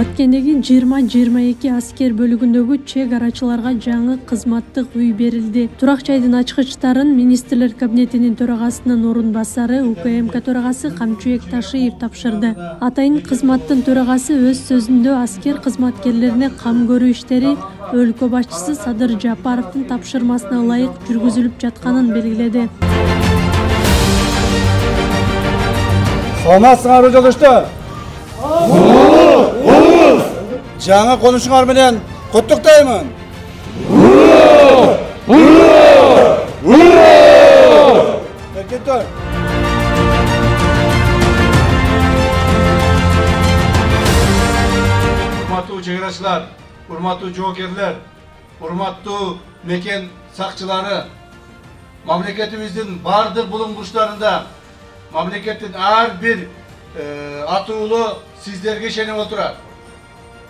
Баткендеги 20-22 аскер бөлүгүндөгү чек арачыларга жаңы кызматтык үй берилди. Турак жайдын ачкычтарын Министрлер кабинетинин төрагасынын орун басары УКМК төрагасы Камчуек Ташиев тапшырды. Атайын кызматтын төрагасы өз сөзүндө аскер кызматкерлерине кам көрүү иштери өлкө башчысы Садыр Жапаровдун тапшырмасына ылайык жүргүзүлүп жатканын белгиледи. Саламатсыңарбы жолдоштор? Жаңа конушуңар менен куттуктаймын. Эркектер. Урматтуу чегерачылар, урматтуу жоокерлер, урматтуу мекен сакчылары, мамлекетибиздин бардык булуң бурчтарында мамлекеттин ар бир атуулу сиздерге ишенип отурат.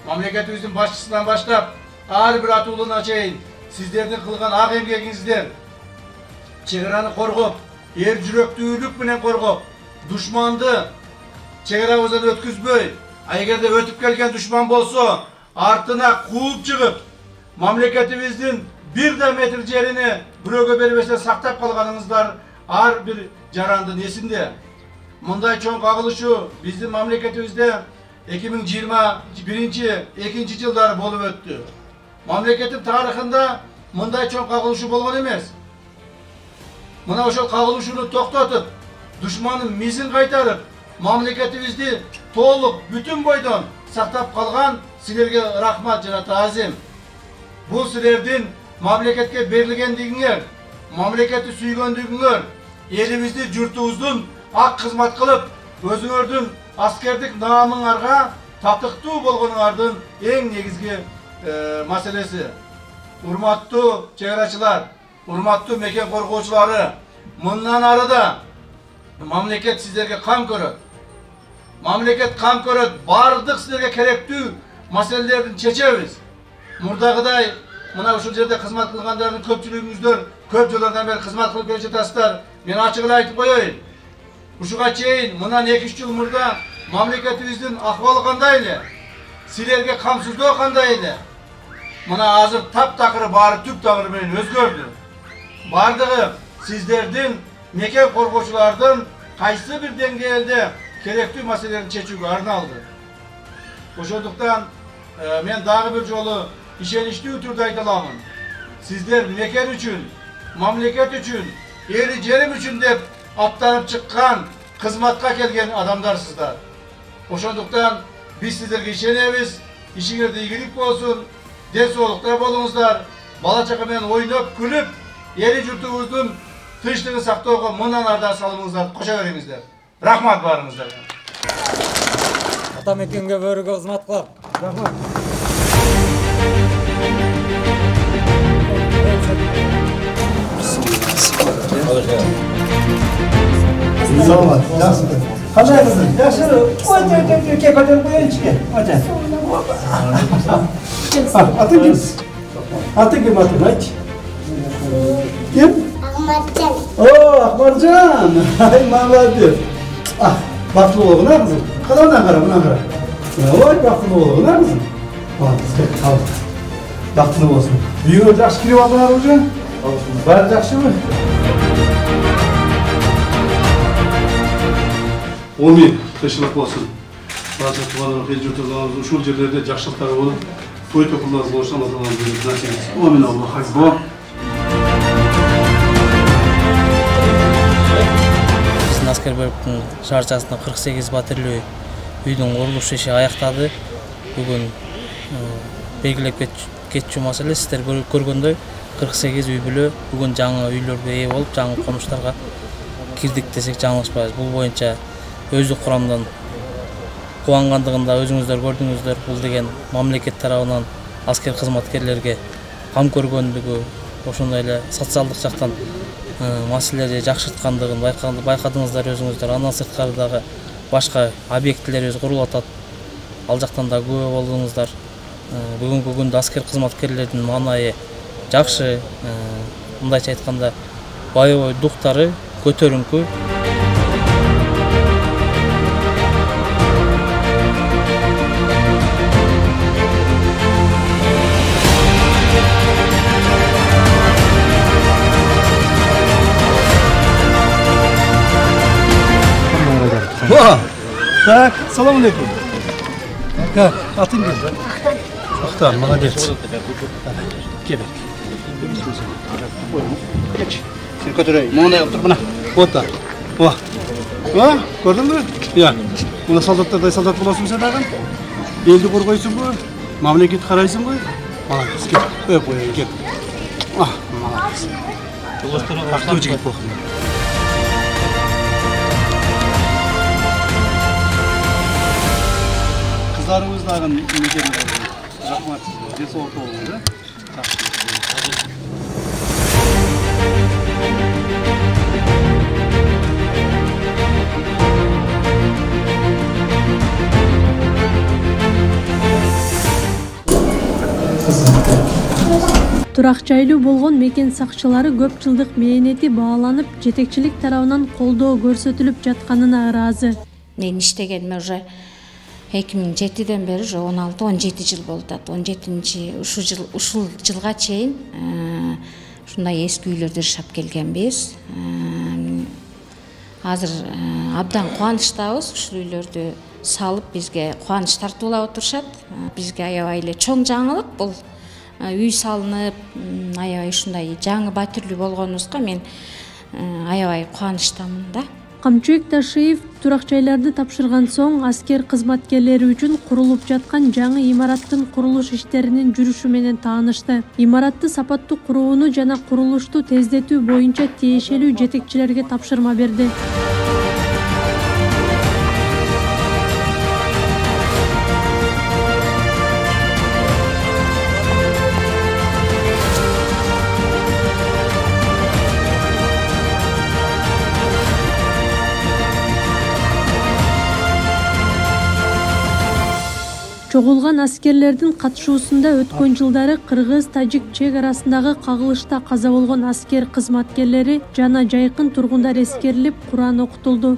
Мамлекетибиздин башчысынан баштап ар бир атуулуна чейин сиздердин кылган ак эмгегиңиздер чегараны коргоп, эр жүрөктүүлүк менен коргоп, душманды чегарабыздан өткүзбөй, эгерде өтүп келген душман болсо, артына кууп чыгып, мамлекетибиздин бир да метр жерини бирөөгө бербестен сактап калганыңыздар ар бир жарандын эсинде. Мындай чоң кагылышуу биздин мамлекетибизде 2021-2 жылдары болуп өттү. Мамлекеттин тарыхында мындай чоң кагылышуу болгон эмес. Мына ошол кагылышууну токтотуп, душмандын мизин кайтарып, мамлекетибизди толук бүтүн бойдон сактап калган силерге рахмат жана таазим. Бул силердин мамлекетке берилгендигиңер, мамлекетти сүйгөндүгүңөр, элибизди, журтубуздун ак кызмат кылып, өзүңөрдүн аскердик наамыңарга татыктуу болгонуңардын эң негизги маселеси. Урматтуу чегарачылар, урматтуу мекен коргоочулары, мындан ары да мамлекет сиздерге кам көрөт. Мамлекет кам көрөт, бардык сиздерге керектүү маселелерди чечебиз. Мурдагыдай мына ушул жерде кызмат кылгандардын көпчүлүгүңүздөр көп жылдардан бери кызмат кылып келе жатасыздар. Мен ачык эле айтып коеюн. Ушуга чейин мындан 2-3 жыл мурда мамлекетибиздин акыбалы кандай эле? Силерге камсыздоо кандай эле? Мына азыр таптакыры баары түп тамыры менен өзгөрдү. Бардыгы сиздердин мекен коргоочулардын кайсы бир деңгээлде керектүү маселелерди чечүүгө арналды. Ошондуктан мен дагы бир жолу ишеничтүү түрдө айта аламын. Сиздер мекен үчүн, мамлекет үчүн, эри жерим үчүн деп аттанып чыккан, кызматка келген адамдарсыздар. Ошондуктан биз сиздерге ишенебиз, ишиңерде ийгилик болсун, ден соолукта болуңуздар, бала чака менен ойноп, күлүп, эли журтубуздун тынчтыгын сактоого мындан ардан салымыңыздарды кошо бериңиздер. Рахмат баарыңыздарга. Ата мекенге бөрүгө кызмат кылам. Рахмат. Саламат, жақсы. Қандай қызым? Жақсы. Өте көтеріп қояйыншы. Өте. Аты кім? Аты кім атын айтшы? Кім? Ахматжан. О, Ахматжан. Ай, молодец. Бақытты болғына қызым. Қадамнан қара, мұнан қара. Ой, бақытты болғына қызым. Молодец, ал. Бақытты болсын. Үйіңе жақсы кіріп алдыңар уже? Бәрі жақсы ма? 10 000 тынччылык болсун. Баары тугандар, эл журтубуз ушул жерлерде жакшылыктар болуп, той токурлар болушу Аллахтан насип. Амин Аллах акбар. Биздин аскер бөлүктүн шаарчасында 48 батирлүү үйдүн курулуш иши аяктады. Бүгүн белгилеп кетчү маселе сиздер көргөндөй 48 үй бүлө бүгүн жаңы үйлөргө ээ болуп, жаңы конуштарга кирдик десек жаңылышпайбыз. Бул боюнча өздүк курамдан кубангандыгында өзүңүздөр көрдүңүздөр. Бул деген мамлекет тарабынан аскер кызматкерлерге кам көргөндүгү, ошондой эле социалдык жактан маселелерди жакшырткандыгын байкадыңыздар өзүңүздөр. Андан сырткары дагы башка объектилерибиз курулуп атат. Ал жактан да күбө болдуңуздар. Бүгүнкү күндө аскер кызматкерлердин маанайы жакшы, мындайча айтканда боевой духтары көтөрүңкү. Так, салам алейкум. Как, atın gel. Ahtar, молодец. Gel. Geç. Seni götüreyim. Mağda otur buna. Otur. Vah. Vah, gördün mü? Ya, buna soldat bulasın sen adam. Eldi korkuyorsun bu. Mamleket karaysın bu. Молодец, gel. Öp koyayım, gel. Ah, молодец. Aktör jigit bakın. Kızlarımızdan ümidimiz var. Rahmat sizlere. Desi orta olmalı. Турак жайлуу болгон мекен сакчылары көп жылдык мээнети бааланып, жетекчилик тарабынан колдоо көрсөтүлүп жатканына ыраазы. Мен иштегениме уже 2007-ден бери уже 16-17 жыл болду. 17-нчи ушул жылга чейин ушундай эски үйлөрдө жашап келгенбиз. Азыр абдан кубанычтабыз. Ушул үйлөрдү салып бизге кубаныч тартуулап отурушат. Бизге аябай эле чоң жаңылык бул. Үй салынып, аябай ушундай жаңы батирлүү болгонубузга мен аябай кубанычтамын да. Камчыбек Ташиев турак жайларды тапшырган соң аскер кызматкерлери үчүн курулуп жаткан жаңы имараттын курулуш иштеринин жүрүшү менен таанышты. Имаратты сапаттуу курууну жана курулушту тездетүү боюнча тиешелүү жетекчилерге тапшырма берди. Чогулган аскерлердин катышуусунда өткөн жылдары кыргыз-тажик чек арасындагы кагылышта каза болгон аскер кызматкерлери жана жайкын тургундар эскерилип, Куран окутулду.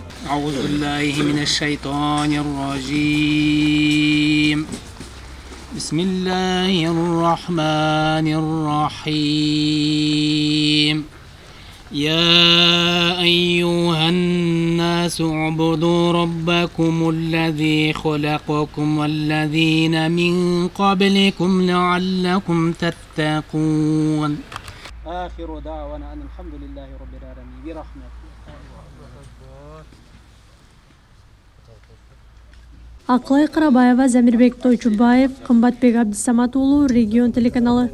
Bismillahirrahmanirrahim. يا أيها الناس اعبدوا ربكم الذي خلقكم والذين من قبلكم لعلكم تتقون. آخر دعوانا أن الحمد لله رب العالمين برحمته. Акылай Карабаева, Замирбек Тойчубаев, Кымбатбек Абдисамат уулу, Регион телеканалы.